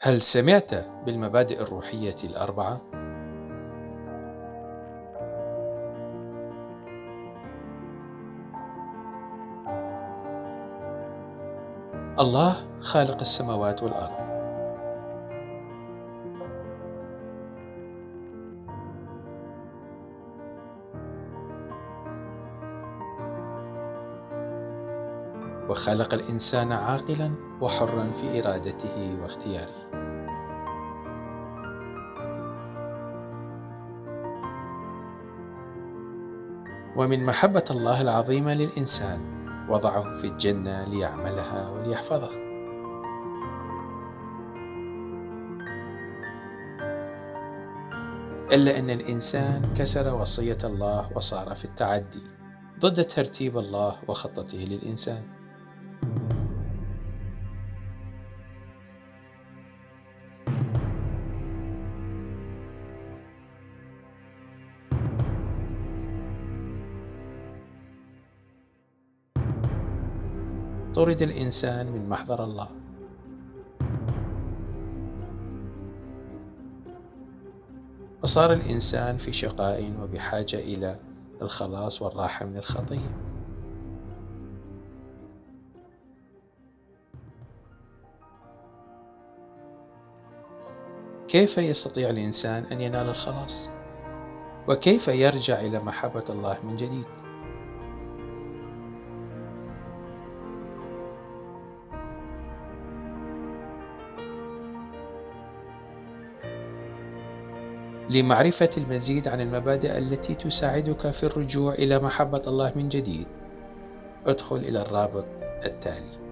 هل سمعت بالمبادئ الروحية الأربعة؟ الله خالق السماوات والأرض، وخلق الإنسان عاقلا وحرا في إرادته واختياره. ومن محبة الله العظيمة للإنسان وضعه في الجنة ليعملها وليحفظها. إلا أن الإنسان كسر وصية الله وصار في التعدي ضد ترتيب الله وخطته للإنسان. طرد الإنسان من محضر الله، وصار الإنسان في شقاء وبحاجة إلى الخلاص والراحة من الخطية. كيف يستطيع الإنسان أن ينال الخلاص؟ وكيف يرجع إلى محبة الله من جديد؟ لمعرفة المزيد عن المبادئ التي تساعدك في الرجوع إلى محبة الله من جديد، ادخل إلى الرابط التالي.